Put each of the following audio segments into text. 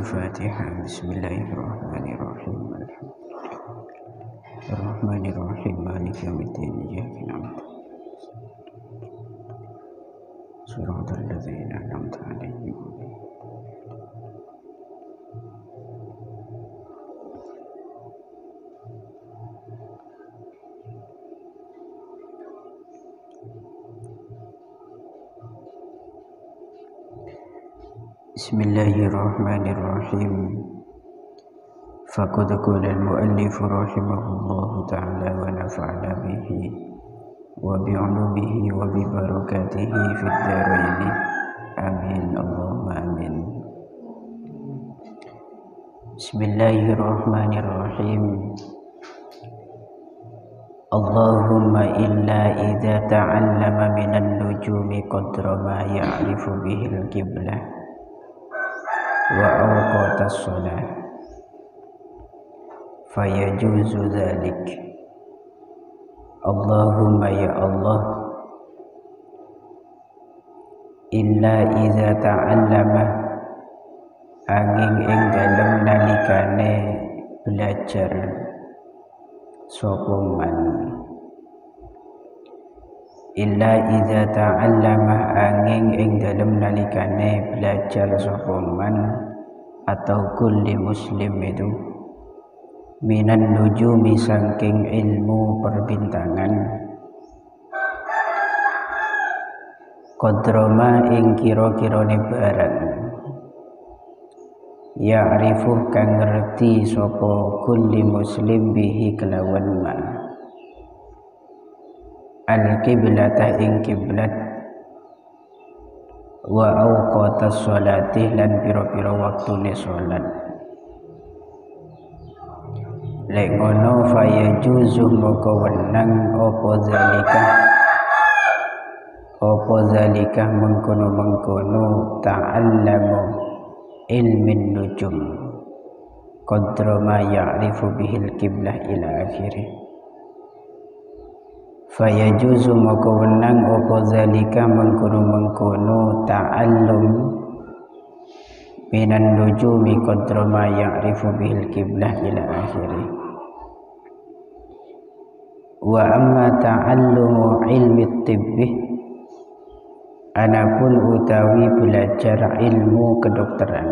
الفاتحة. بسم الله الرحمن الرحيم. الرحمن الرحيم مالك يوم الدين إياك نعبد صراط الذين أنعمت عليهم. Bismillahirrahmanirrahim. Faqad qala al-muallif rahimahullahu ta'ala wa nafa'ana bihi wa bi'ulumihi wa bi barakatihi fid dharain. Amin. Allahumma amin. Bismillahirrahmanirrahim. Allahumma illa idza ta'allama minan nujumi qadra ma ya'rifu bihil qiblah wa awqatas shalah fayajuzu dzalik. Allahumma ya Allah, illa idza ta'allama angin ing dalem nalikane belajar sapa man, illa idza ta'allama angin ing dalem nalikane belajar sapa man atau kulli muslim itu minan nujumi saking ilmu perbintangan qadrama ing kira-kirane barang ya'rifu kang ngerti sapa kulli muslim bihi kelawan ma al-qiblata ing kiblat wa awqatas sholati lan pira-pira waktune salat. Lek ngono fayajuzu moko wenang apa zalika mengkono ta'allamu ilmin nujum qadra ma ya'rifu bihil qiblah ila akhirih. Fayajuzu moko wenang apa zalika mengkono ta'allum minan nujumi qadra ma ya'rifu bihil qiblah ila akhirih. Wa amma ta'allumu ilmi tibbi, anapun utawi belajar ilmu kedokteran,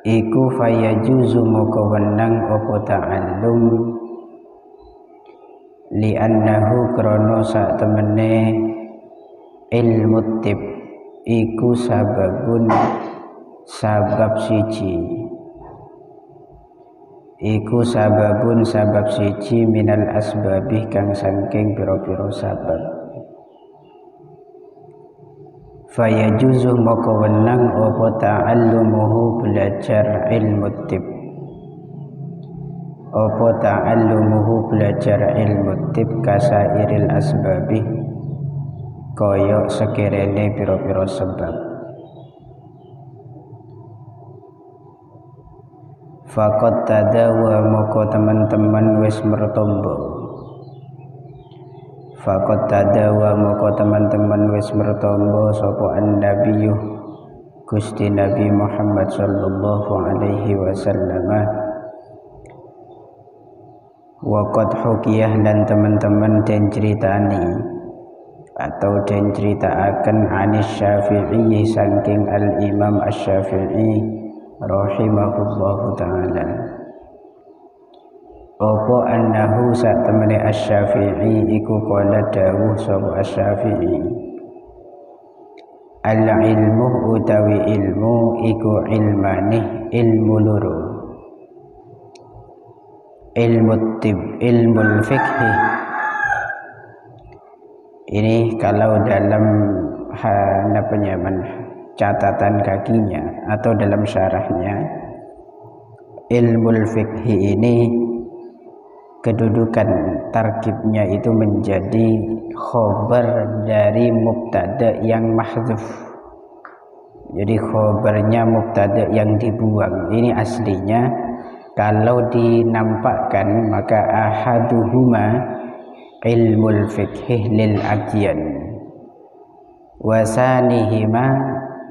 iku fayajuzu moko wenang apa ta'allum li'annahu krono sak temene ilmu tib iku sabab siji minal asbabih kang saking pira-pira sabab. Fayajuzu moko wenang apa ta'allumuhu belajar ilmu tib, apa ta'allumuhu belajar ilmu tib kasairil asbabih kaya sekirene pira-pira sebab. Faqad tadawa moko teman-teman wis mertombo, faqad tadawa moko teman-teman wis mertombo sapa an-nabiyyu Gusti Nabi Muhammad sallallahu alaihi wasallam wa qad hukiyah dan teman-teman den ceritani atau den ceritaaken anis Syafi'i saking al-Imam Asy-Syafi'i rahimahullahu ta'ala apa annahu sak temene Asy-Syafi'i iku qala dawuh sapa Asy-Syafi'i al-ilmu utawi ilmu iku ilmane ilmu loro, ilmu tib, ilmu fikih. Ini kalau dalam catatan kakinya atau dalam syarahnya, ilmu fikih ini kedudukan tarkibnya itu menjadi khobar dari mubtada yang mahdzuf. Jadi khobarnya mubtada yang dibuang. Ini aslinya kalau dinampakkan maka ahaduhuma ilmul fiqh lil adyan wa sanihima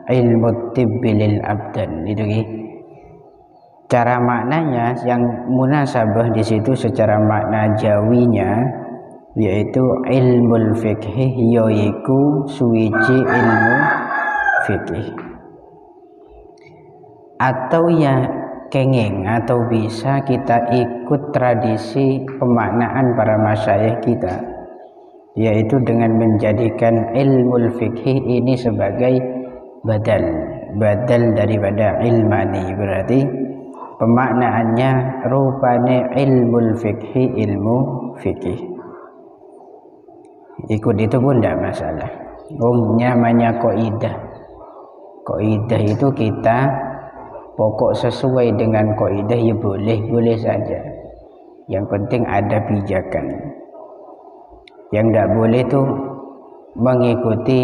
ilmu tibbi lil abdan. Itu cara maknanya yang munasabah di situ secara makna jawinya, yaitu ilmul fiqh yaiku suwiji ilmu fikih, atau ya kenging atau bisa kita ikut tradisi pemaknaan para masyayikh kita, yaitu dengan menjadikan ilmul fikih ini sebagai badal daripada ilmani. Berarti pemaknaannya rupanya ilmul fikhi ilmu fikih. Ikut itu pun tidak masalah. Namanya kaidah itu kita pokok sesuai dengan kaidah ya boleh saja. Yang penting ada pijakan. Yang tidak boleh itu mengikuti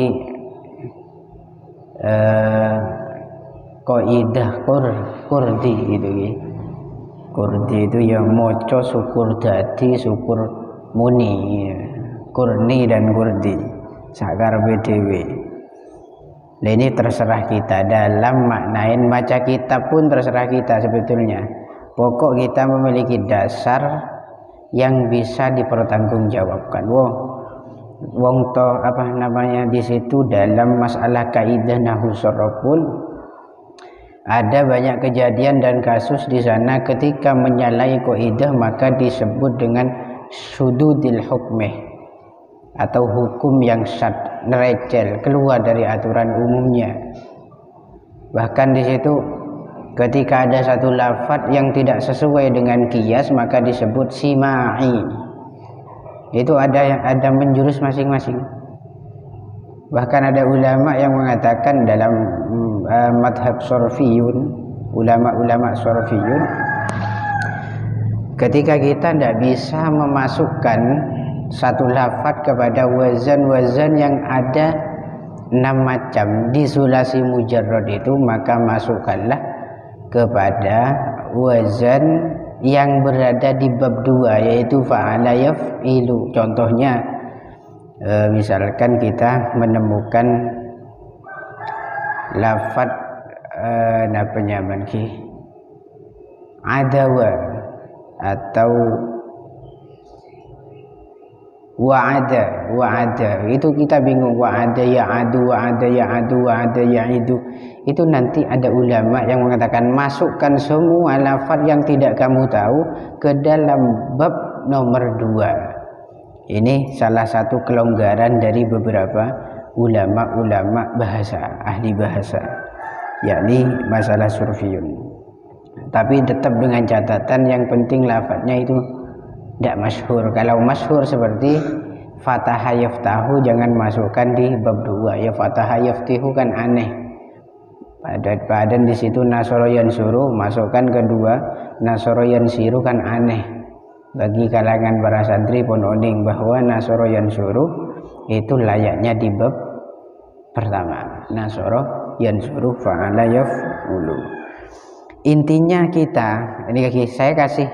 kaidah kurdi gitu ya. Kurdi itu yang moco syukur dadi syukur muni, kurni dan kurdi sakar BDW. Nah, ini terserah kita dalam maknain baca kitab pun terserah kita sebetulnya. Pokok kita memiliki dasar yang bisa dipertanggungjawabkan. Wong to di situ dalam masalah kaidah nahwu sharaf pun ada banyak kejadian dan kasus di sana ketika menyalahi kaidah maka disebut dengan sududil hukmih atau hukum yang nerecel keluar dari aturan umumnya. Bahkan di situ ketika ada satu lafaz yang tidak sesuai dengan qiyas maka disebut simai. Itu ada menjurus masing-masing. Bahkan ada ulama yang mengatakan dalam madhab sorfiyun, ulama-ulama sorfiyun, ketika kita tidak bisa memasukkan satu lafaz kepada wazan-wazan yang ada 6 macam di sulasi mujarrad itu, maka masukkanlah kepada wazan yang berada di bab 2 yaitu fa'ala yaf'ilu. Contohnya misalkan kita menemukan lafaz adawa atau wa'ada, itu kita bingung, wa'ada ya'adu, wa'ada ya'adu, wa'ada ya'idu. Itu nanti ada ulama yang mengatakan masukkan semua lafaz yang tidak kamu tahu ke dalam bab nomor 2. Ini salah satu kelonggaran dari beberapa ulama-ulama bahasa, ahli bahasa, yakni masalah surfiyun. Tapi tetap dengan catatan yang penting lafaznya itu tidak masyhur. Kalau masyhur seperti fataha yaftahu jangan masukkan di bab 2. Ya fataha yaftihu kan aneh. Padahal di situ nasoro yansuru masukkan kedua, nasoro yansiru kan aneh. Bagi kalangan para santri pononing bahwa nasoro yansuru itu layaknya di bab pertama. Nasoro yansuru fa'ala yaf'ulu. Intinya kita, ini saya kasih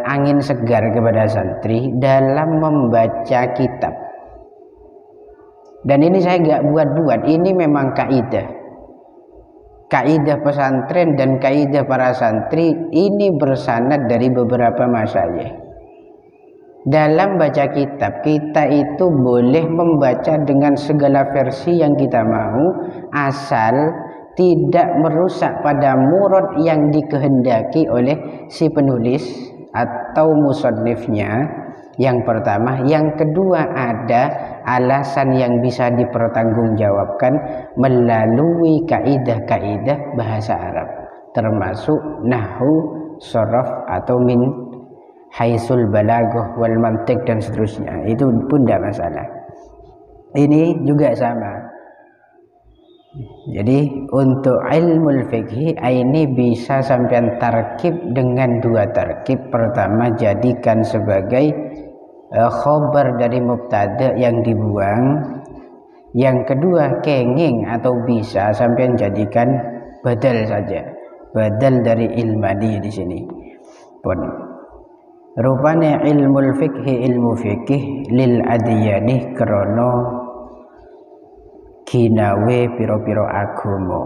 angin segar kepada santri dalam membaca kitab. Dan ini saya nggak buat-buat, ini memang kaidah pesantren dan kaidah para santri ini bersanad dari beberapa masyayikh. Dalam baca kitab kita itu boleh membaca dengan segala versi yang kita mau, asal tidak merusak pada murad yang dikehendaki oleh si penulis atau musannifnya. Yang pertama, yang kedua ada alasan yang bisa dipertanggungjawabkan melalui kaidah-kaidah bahasa Arab, termasuk nahwu, sharaf atau min haisul balaghah wal mantiq dan seterusnya. Itu pun tidak masalah. Ini juga sama. Jadi untuk ilmu fikih ini bisa sampai tarkib dengan 2 tarkib. Pertama, jadikan sebagai khobar dari mubtada yang dibuang. Yang kedua, kenging atau bisa sampai jadikan badal saja, badal dari ilmani di sini. Pun Rupane ilmu fikih lil adyani krana ginawe pira-pira agama.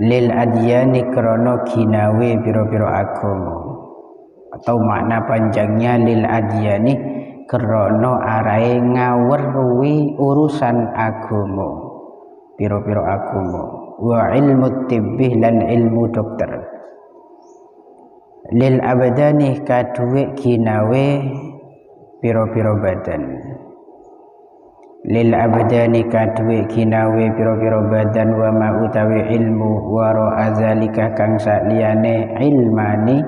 Lil adyani krana ginawe pira-pira agama. Atau makna panjangnya lil adyani krana arahe ngaweruhi urusan agama. Pira-pira agama. Wa ilmu tibbih lan ilmu dokter. Lil abadani kaduwe ginawe pira-pira badan. Lil abadani kaduwe ginawe pira-pira badan wa ma utawi ilmu wara azalika kang saliyane ilmani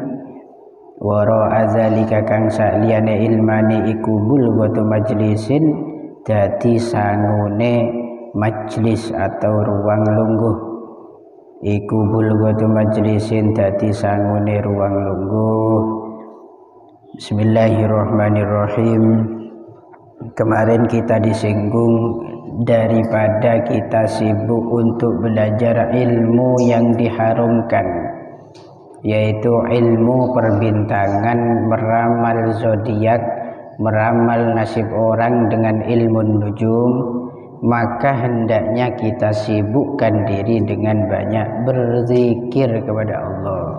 wara azalika kang saliyane ilmani iku bulghatu majlisin dadi sangune majlis atau ruang lungguh. Iku bulghatu majlisin dadi sangune ruang lungguh. Bismillahirrahmanirrahim. Kemarin kita disinggung daripada kita sibuk untuk belajar ilmu yang diharumkan, yaitu ilmu perbintangan, meramal zodiak, meramal nasib orang dengan ilmu nujum. Maka hendaknya kita sibukkan diri dengan banyak berzikir kepada Allah.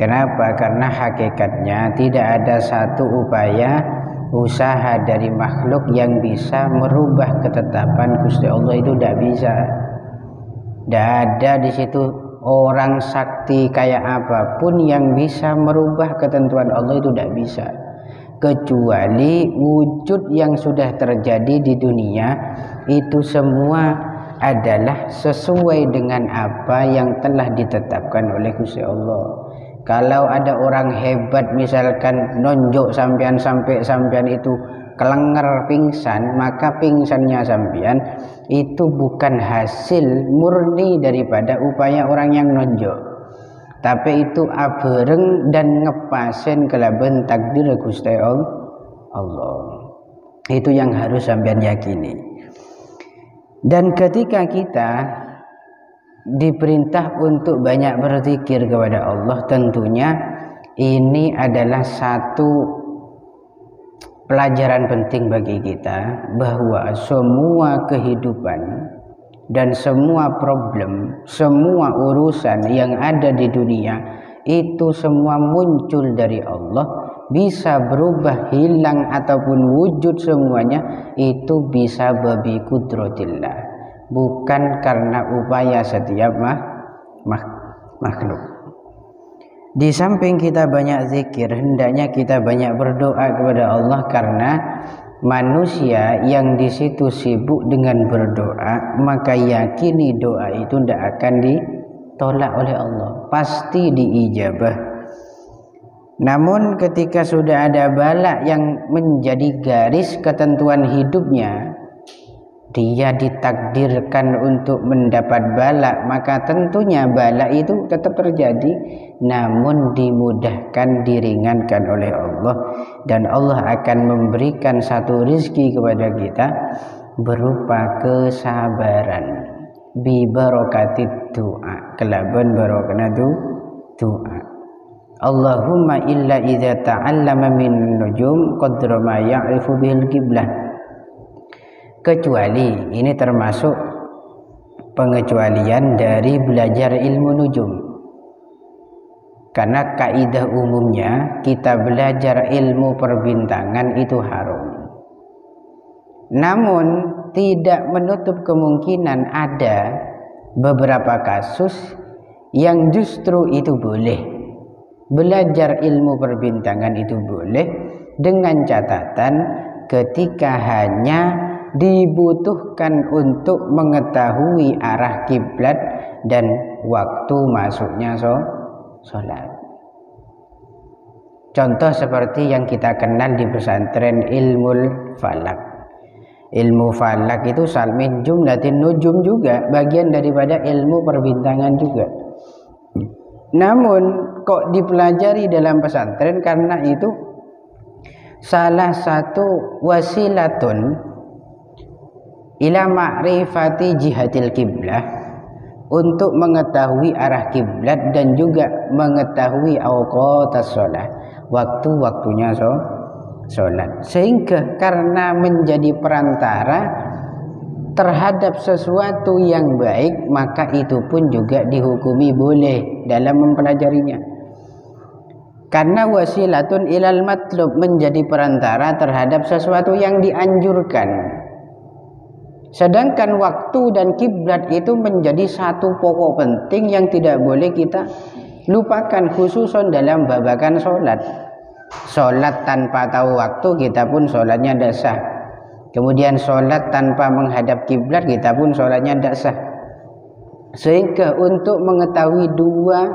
Kenapa? Karena hakikatnya tidak ada satu upaya usaha dari makhluk yang bisa merubah ketetapan Gusti Allah. Itu tidak bisa. Tidak ada di situ orang sakti kayak apapun yang bisa merubah ketentuan Allah. Itu tidak bisa, kecuali wujud yang sudah terjadi di dunia itu semua adalah sesuai dengan apa yang telah ditetapkan oleh Gusti Allah. Kalau ada orang hebat misalkan nonjok sampean sampai sampean itu kelenger pingsan, maka pingsannya sampean itu bukan hasil murni daripada upaya orang yang nonjok, tapi itu abereng dan ngepasen kelaban takdir Gusti Allah. Itu yang harus sampean yakini. Dan ketika kita diperintah untuk banyak berzikir kepada Allah, tentunya ini adalah satu pelajaran penting bagi kita, bahwa semua kehidupan dan semua problem, semua urusan yang ada di dunia itu semua muncul dari Allah, bisa berubah, hilang ataupun wujud semuanya itu bisa babi kudratillah, bukan karena upaya setiap makhluk. Di samping kita banyak zikir, hendaknya kita banyak berdoa kepada Allah, karena manusia yang di situ sibuk dengan berdoa, maka yakini doa itu tidak akan ditolak oleh Allah, pasti diijabah. Namun ketika sudah ada bala yang menjadi garis ketentuan hidupnya, dia ditakdirkan untuk mendapat bala, maka tentunya bala itu tetap terjadi, namun dimudahkan, diringankan oleh Allah, dan Allah akan memberikan satu rizki kepada kita berupa kesabaran, bi barakatid doa, kelaban barokahna doa. Allahumma illa idza ta'allama min nujum qadra ma ya'rifu bil qiblah. Kecuali, ini termasuk pengecualian dari belajar ilmu nujum. Karena kaidah umumnya kita belajar ilmu perbintangan itu haram. Namun tidak menutup kemungkinan ada beberapa kasus yang justru itu boleh. Belajar ilmu perbintangan itu boleh, dengan catatan ketika hanya dibutuhkan untuk mengetahui arah kiblat dan waktu masuknya sholat. Contoh seperti yang kita kenal di pesantren ilmu falak. Ilmu falak itu salmin jumlatin nujum juga, bagian daripada ilmu perbintangan juga. Namun kok dipelajari dalam pesantren? Karena itu salah satu wasilatun ila ma'rifati jihadil qiblah, untuk mengetahui arah kiblat dan juga mengetahui awqatus shalah, waktu-waktunya sholat. Sehingga karena menjadi perantara terhadap sesuatu yang baik, maka itu pun juga dihukumi boleh dalam mempelajarinya. Karena wasilatun ilal matlub, menjadi perantara terhadap sesuatu yang dianjurkan. Sedangkan waktu dan kiblat itu menjadi satu pokok penting yang tidak boleh kita lupakan, khususon dalam babakan sholat. Sholat tanpa tahu waktu, kita pun sholatnya tidak sah. Kemudian sholat tanpa menghadap kiblat, kita pun sholatnya tidak sah. Sehingga untuk mengetahui dua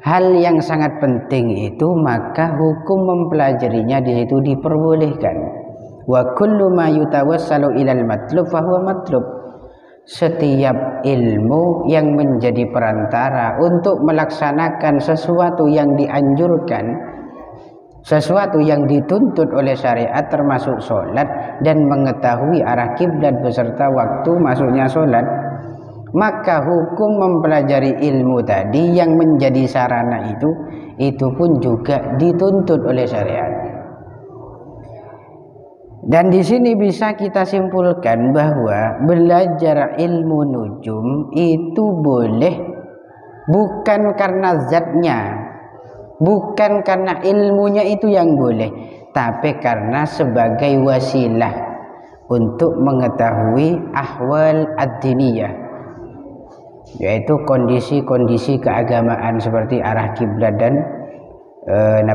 hal yang sangat penting itu, maka hukum mempelajarinya di situ diperbolehkan. Wa kullu ma yutawassalu ilal matlub fahuwa matlub. Setiap ilmu yang menjadi perantara untuk melaksanakan sesuatu yang dianjurkan, sesuatu yang dituntut oleh syariat, termasuk sholat dan mengetahui arah kiblat beserta waktu masuknya sholat, maka hukum mempelajari ilmu tadi yang menjadi sarana itu pun juga dituntut oleh syariat. Dan di sini bisa kita simpulkan bahwa belajar ilmu nujum itu boleh bukan karena zatnya, bukan karena ilmunya itu yang boleh, tapi karena sebagai wasilah untuk mengetahui ahwal ad-diniyah, yaitu kondisi-kondisi keagamaan seperti arah kiblat dan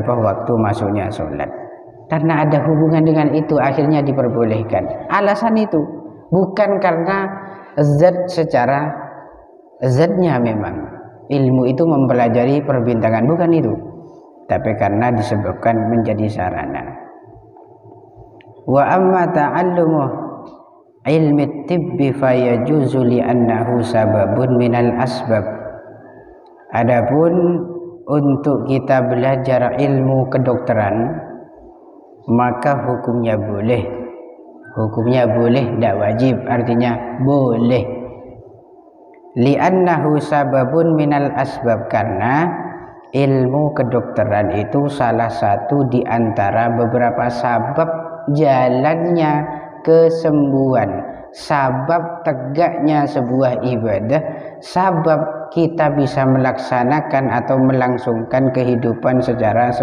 waktu masuknya sholat. Karena ada hubungan dengan itu, akhirnya diperbolehkan. Alasan itu bukan karena zat secara zatnya, memang ilmu itu mempelajari perbintangan, bukan itu, tapi karena disebabkan menjadi sarana. Wa amma ta'allumu ilmi tibbi fayajuzu li'annahu sababun minal asbab. Adapun untuk kita belajar ilmu kedokteran, maka hukumnya boleh, tidak wajib, artinya boleh. Li'annahu sababun minal asbab, karena ilmu kedokteran itu salah satu di antara beberapa sabab jalannya kesembuhan, sabab tegaknya sebuah ibadah, sabab kita bisa melaksanakan atau melangsungkan kehidupan secara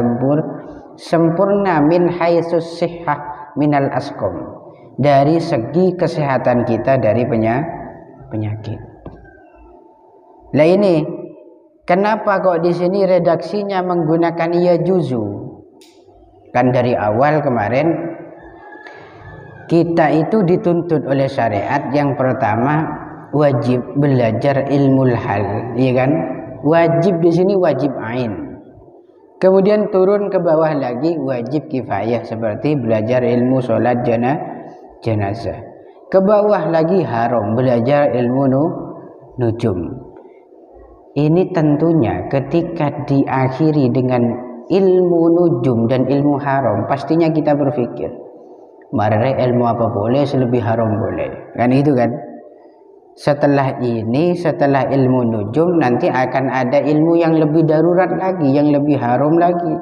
sempurna min haitsus sihhah minal asqam, dari segi kesehatan kita dari penyakit. Lah ini kenapa kok di sini redaksinya menggunakan yajuzu? Kan dari awal kemarin kita itu dituntut oleh syariat yang pertama wajib belajar ilmul hal, iya kan? Wajib di sini wajib ain. Kemudian turun ke bawah lagi wajib kifayah seperti belajar ilmu sholat jenazah. Ke bawah lagi haram belajar ilmu nujum. Ini tentunya ketika diakhiri dengan ilmu nujum dan ilmu haram, pastinya kita berpikir, mare ilmu apa boleh, selebih haram boleh. Kan itu kan? Setelah ini, setelah ilmu nujum, nanti akan ada ilmu yang lebih darurat lagi, yang lebih haram lagi.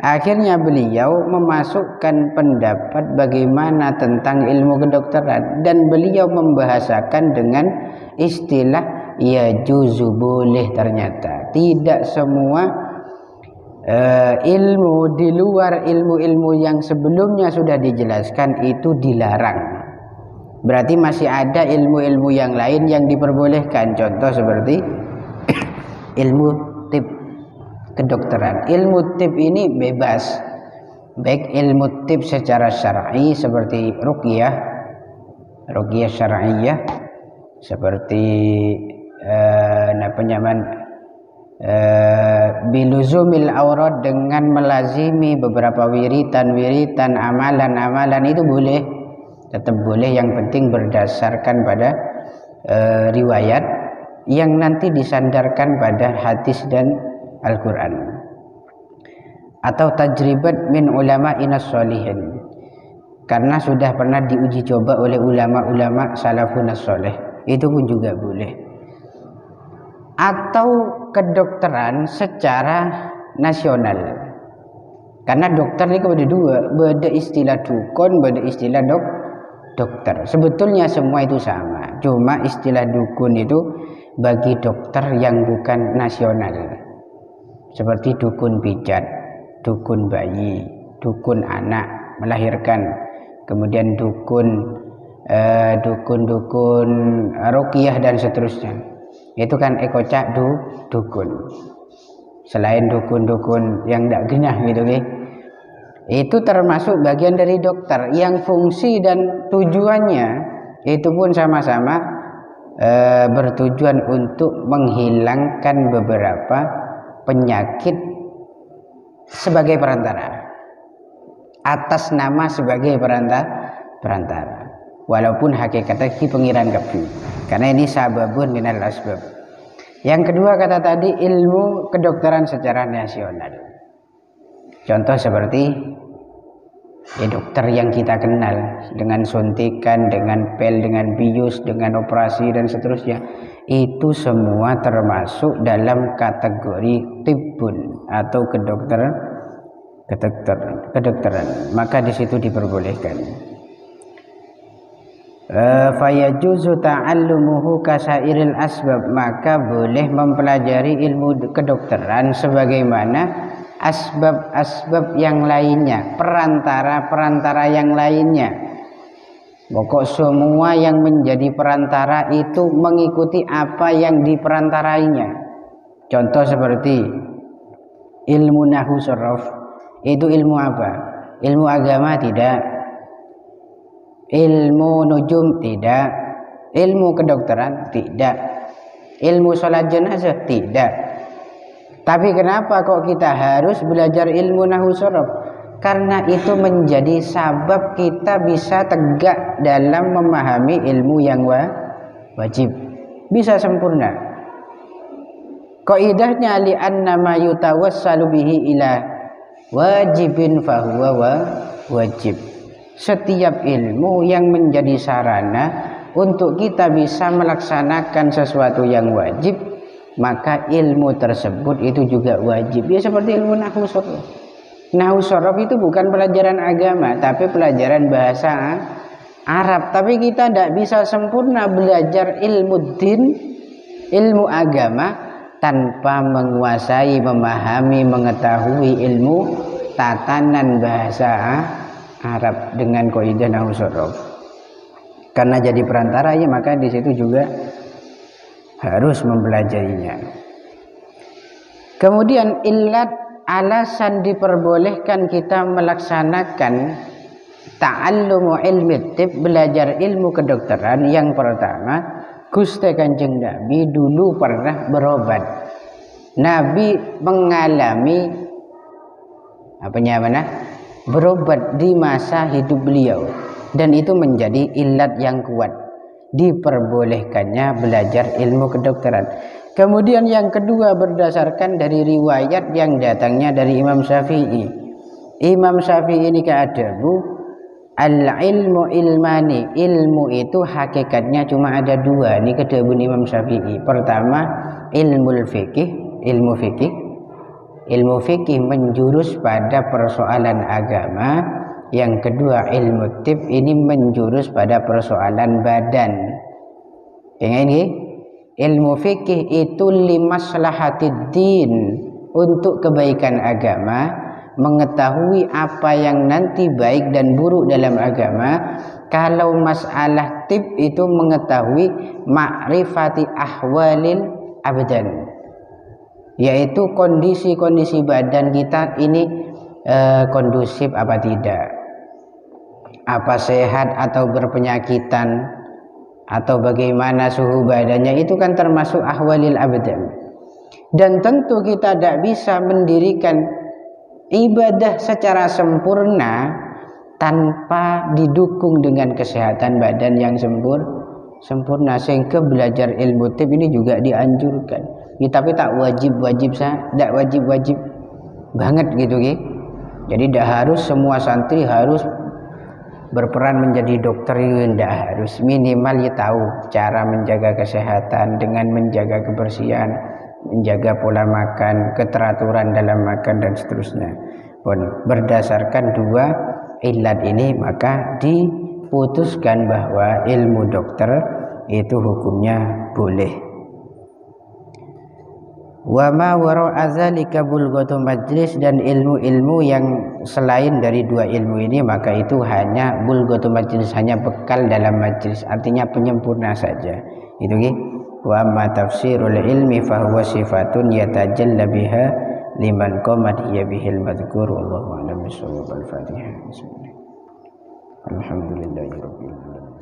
Akhirnya beliau memasukkan pendapat bagaimana tentang ilmu kedokteran, dan beliau membahasakan dengan istilah yajuzu, boleh. Ternyata tidak semua ilmu di luar ilmu-ilmu yang sebelumnya sudah dijelaskan itu dilarang. Berarti masih ada ilmu-ilmu yang lain yang diperbolehkan. Contoh seperti ilmu tib kedokteran. Ilmu tib ini bebas, baik ilmu tib secara syar'i seperti ruqyah syar'iyah, seperti biluzumil aurat, dengan melazimi beberapa wiritan, amalan itu boleh, tetap boleh. Yang penting berdasarkan pada riwayat yang nanti disandarkan pada hadis dan Al-Quran, atau tajribat min ulama inas sholihin, karena sudah pernah diuji coba oleh ulama-ulama salafun as-soleh, itu pun juga boleh. atau kedokteran secara nasional. Karena dokter ini ada dua, beda istilah dukun, beda istilah dokter. Sebetulnya semua itu sama, cuma istilah dukun itu bagi dokter yang bukan nasional, seperti dukun pijat, dukun bayi, dukun anak melahirkan, kemudian dukun ruqyah dan seterusnya. Itu kan ekocak dukun. Selain dukun-dukun yang tidak genah gitu nih, itu termasuk bagian dari dokter yang fungsi dan tujuannya itu pun sama-sama bertujuan untuk menghilangkan beberapa penyakit sebagai perantara, atas nama sebagai perantara, walaupun hakikatnya pengiran kabeh, karena ini sababun minal asbab. Yang kedua kata tadi, ilmu kedokteran secara nasional. Contoh seperti dokter yang kita kenal, dengan suntikan, dengan pel, dengan bius, dengan operasi dan seterusnya, itu semua termasuk dalam kategori tibbun atau kedokteran. Maka di situ diperbolehkan. Fayajuzu ta'allumuhu kasairil asbab, maka boleh mempelajari ilmu kedokteran sebagaimana asbab-asbab yang lainnya, perantara-perantara yang lainnya. Pokok semua yang menjadi perantara itu mengikuti apa yang diperantarainya. Contoh seperti ilmu nahwu sharaf, itu ilmu apa? Ilmu agama tidak, ilmu nujum tidak, ilmu kedokteran tidak, ilmu sholat jenazah tidak. Tapi kenapa kok kita harus belajar ilmu nahwu sharaf? Karena itu menjadi sabab kita bisa tegak dalam memahami ilmu yang wajib, bisa sempurna. Qaidahnya li anna ma yutawassalu bihi ila wajibin fahuwa wajib. Setiap ilmu yang menjadi sarana untuk kita bisa melaksanakan sesuatu yang wajib, maka ilmu tersebut itu juga wajib. Ya seperti ilmu nahwu sharaf. Nahwu sharaf itu bukan pelajaran agama, tapi pelajaran bahasa Arab. Tapi kita tidak bisa sempurna belajar ilmu din, ilmu agama, tanpa menguasai, memahami, mengetahui ilmu tatanan bahasa Arab dengan kaidah nahwu sharaf. Karena jadi perantara ya, maka di situ juga harus mempelajarinya. Kemudian illat, alasan diperbolehkan kita melaksanakan ta'allumu ilmi tib, belajar ilmu kedokteran. Yang pertama, Gusti Kanjeng Nabi dulu pernah berobat. Nabi mengalami berobat di masa hidup beliau, dan itu menjadi ilat yang kuat diperbolehkannya belajar ilmu kedokteran. Kemudian yang kedua, berdasarkan dari riwayat yang datangnya dari Imam Syafi'i. Imam Syafi'i ini keadabu al-ilmu ilmani, ilmu itu hakikatnya cuma ada dua. Ini kedabun Imam Syafi'i. Pertama, ilmu fikih, ilmu fikih menjurus pada persoalan agama. Yang kedua, ilmu tib, ini menjurus pada persoalan badan. Yang ini ilmu fikih itu limaslahatid din, untuk kebaikan agama, mengetahui apa yang nanti baik dan buruk dalam agama. Kalau masalah tib itu mengetahui ma'rifati ahwalil abdan, yaitu kondisi-kondisi badan kita ini kondusif apa tidak, apa sehat atau berpenyakitan, atau bagaimana suhu badannya, itu kan termasuk ahwalil abdan. Dan tentu kita tidak bisa mendirikan ibadah secara sempurna tanpa didukung dengan kesehatan badan yang sempurna. Sehingga belajar ilmu tib ini juga dianjurkan. Ya, tapi tak wajib-wajib sah, tidak wajib-wajib banget gitu. Jadi tidak harus semua santri harus berperan menjadi dokter itu tidak harus, minimal ya tahu cara menjaga kesehatan dengan menjaga kebersihan, menjaga pola makan, keteraturan dalam makan dan seterusnya. Berdasarkan dua ilat ini maka diputuskan bahwa ilmu dokter itu hukumnya boleh. Wa ma wara'a dzalika bulghatu majlis, dan ilmu-ilmu yang selain dari dua ilmu ini maka itu hanya bulghatu majlis, hanya bekal dalam majlis, artinya penyempurna saja. Itu nggih. Wa ma tafsirul ilmi fa huwa sifatun yatajalla biha liman qamat hiya bihil madhkur. Wallahu a'lam bishawab. Al-Fatihah. Alhamdulillahirabbil alamin.